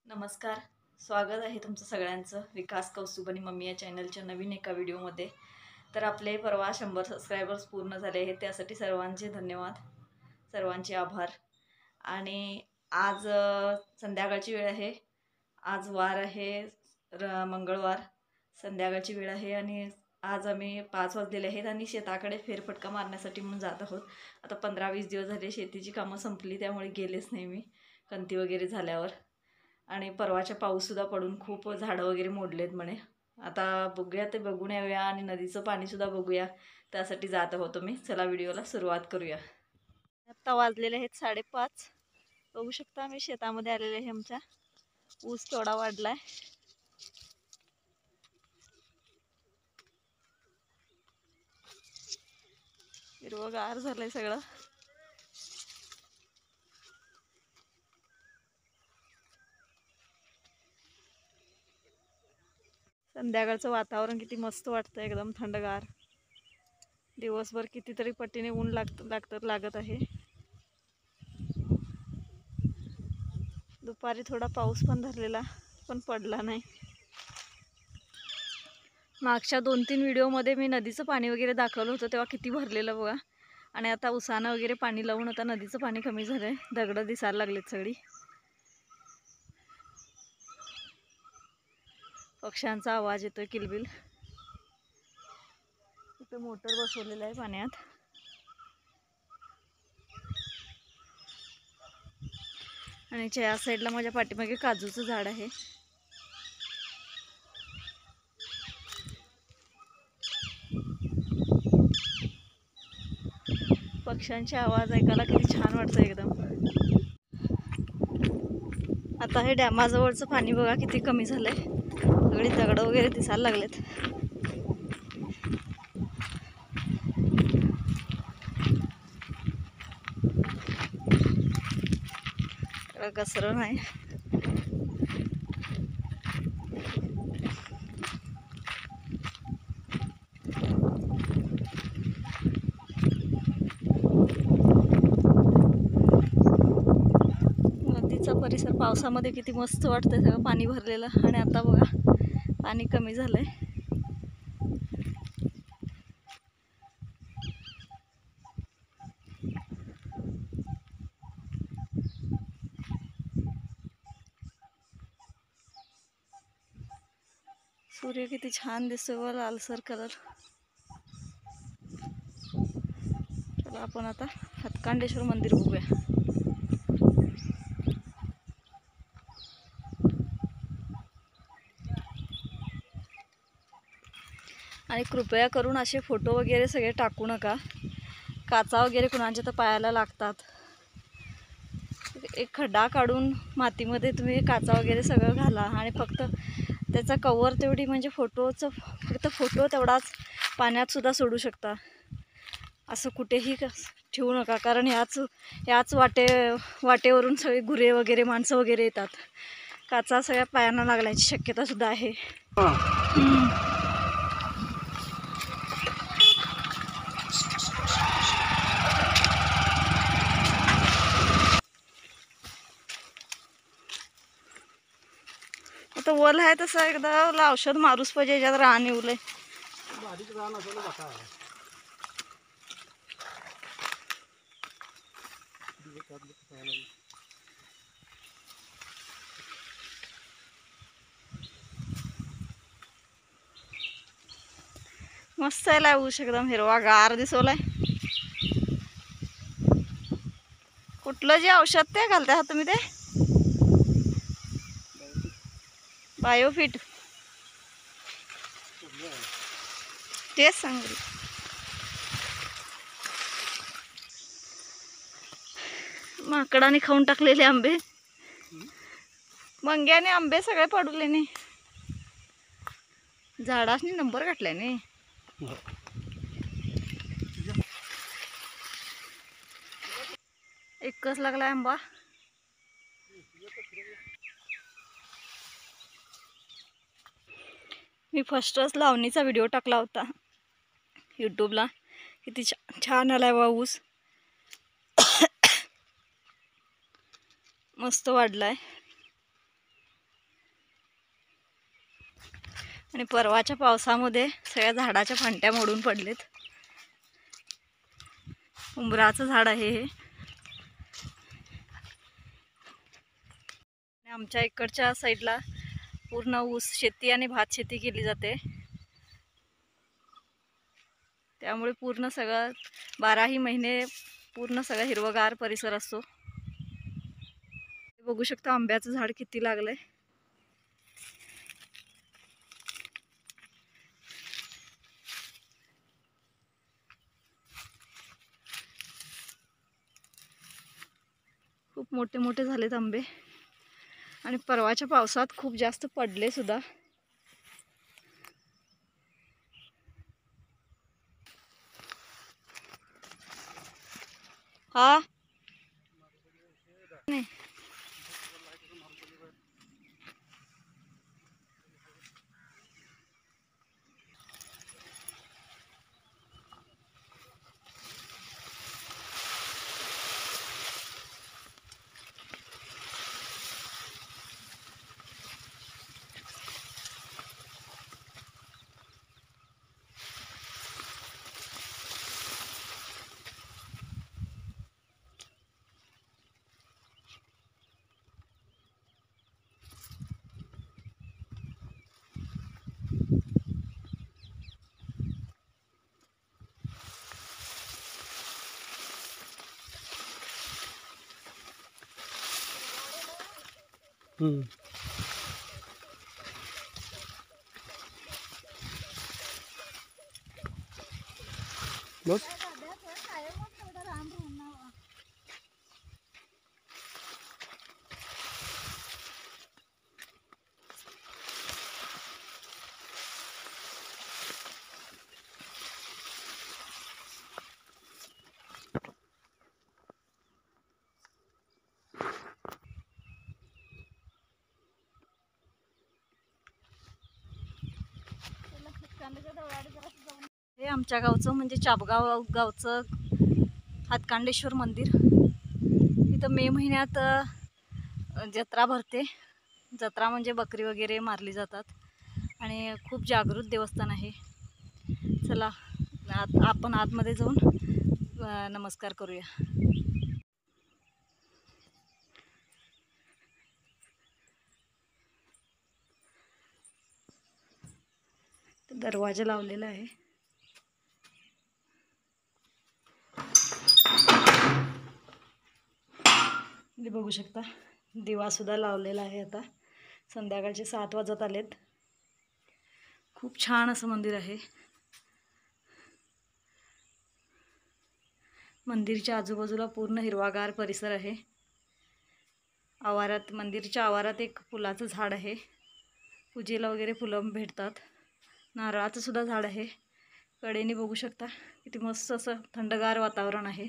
नमस्कार, स्वागत आहे तुमचं सगळ्यांचं विकास कौस्तुभ आणि मम्मी या चॅनलच्या नवीन एका व्हिडिओमध्ये। तर आपले परवा 100 सबस्क्रायबर्स पूर्ण झाले आहेत, त्यासाठी सर्वांचे धन्यवाद, सर्वांचे आभार। आणि आज संध्याकाळची वेळ आहे, आज वार आहे मंगळवार, संध्याकाळची वेळ आहे आणि आज आम्ही 5 वाजलेले आहेत आणि शेताकडे फेरफटका मारण्यासाठी म्हणून जात आहोत। आता 15-20 दिवस झाले शेतीची कामं संपली, त्यामुळे गेलेच नाही मी कंती वगैरे झाल्यावर। आणि परवाच्या पाऊससुद्धा पडून खूप झाडं वगैरे मोडलेत म्हणे। आता बघूया, ते बघून येऊया आणि नदीचं पाणीसुद्धा बघूया, त्यासाठी जात होतो मी। चला व्हिडिओला सुरुवात करूया। आता वाजलेले आहेत 5:30। बघू शकता आम्ही शेतामध्ये आलेले आहे, आमच्या ऊस केवढा वाढलाय। हिरवंगार झालंय सगळं। संध्याकाळचं वातावरण किती मस्त वाटतं, एकदम थंडगार। दिवसभर कितीतरी पटीने ऊन लागत आहे। दुपारी थोडा पाऊस पण धरलेला, पण पडला नाही। मागच्या 2-3 व्हिडिओमध्ये मी नदीचं पाणी वगैरे दाखवलं होतं, तेव्हा किती भरलेलं बघा। आणि आता उसानं वगैरे पाणी लावून आता नदीचं पाणी कमी झालंय, दगडं दिसायला लागलेत सगळी। पक्ष्यांचा आवाज येतोय किलबिल। इथे मोटर बसवलेला आहे पाण्यात। आणि या साईडला माझ्या पाठीमागे काजूचं झाड आहे। पक्ष्यांचे आवाज ऐकायला किती छान वाटतं एकदम। आता हे डॅमाजवळचं पाणी बघा किती कमी झालंय, सगळी दगड वगैरे दिसायला लागलेत। घसरण आहे। नदीचा परिसर पावसामध्ये किती मस्त वाटतंय, सगळं पाणी भरलेलं। आणि आता बघा पाणी कमी झालंय। सूर्य किती छान दिसतोय व लालसर कलर। चला आपण आता हातकांडेश्वर मंदिर बघूया। आणि कृपया करून असे फोटो वगैरे सगळे टाकू नका, काचा वगैरे कुणाच्या तर पायाला लागतात। एक खड्डा काढून मातीमध्ये तुम्ही काचा वगैरे सगळं घाला आणि फक्त त्याचा कवर तेवढी, म्हणजे फोटोचं फक्त फोटो तेवढाच पाण्यात सुद्धा सोडू शकता। असं कुठेही ठेवू नका, कारण याच वाटेवरून सगळे गुरे वगैरे माणसं वगैरे येतात। काचा सगळ्या पायांना लागण्याची शक्यता सुद्धा आहे। आता वल आहे तसं एकदा औषध मारूच पाहिजे, याच्यात रान येऊलंय। मस्त आहे ऊस, एकदम हिरवागार दिसवलाय। कुठलं जे औषध ते घालताय हा तुम्ही? ते बायोफिट, तेच सांगेल। माकडाने खाऊन टाकलेले आंबे, मंग्याने आंबे सगळे पडले नाही। झाडासनी नंबर गाठलाय नाही। एकच लागलाय आंबा। मी फर्स्टच लावणीचा व्हिडिओ टाकला होता यूट्यूबला, किती छान आलाय ऊस, मस्त वाढलाय। आणि परवाच्या पावसामध्ये सगळ्या झाडाच्या फांट्या मोडून पडलेत. उंबराचं झाड आहे हे. आमच्या इकडच्या साईडला पूर्ण ऊस शेती आणि भात शेती केली जाते, त्यामुळे पूर्ण सगळं 12ही महिने पूर्ण सगळा हिरवगार परिसर असतो. बघू शकता आंब्याचं झाड किती लागलंय. खूप मोठे मोठे झालेत आंबे आणि परवाच्या पावसात खूप जास्त पडले सुद्धा. हा नाही बस हे आमच्या गावचं म्हणजे चापगाव गावचं हातकांडेश्वर मंदिर. इथं मे महिन्यात जत्रा भरते. जत्रा म्हणजे बकरी वगैरे मारली जातात आणि खूप जागृत देवस्थान आहे. चला आपण आतमध्ये जाऊन नमस्कार करूया. दरवाजा लावलेला आहे. बघू शकता दिवा सुद्धा लावलेला आहे. आता संध्याकाळचे 7 वाजत आलेत. खूप छान असं मंदिर आहे. मंदिरच्या आजूबाजूला पूर्ण हिरवागार परिसर आहे. आवारात मंदिरच्या आवारात एक फुलाचं झाड आहे. पूजेला वगैरे फुलं भेटतात. नारळाचं सुद्धा झाड आहे. कडेने बघू शकता किती मस्त असं थंडगार वातावरण आहे.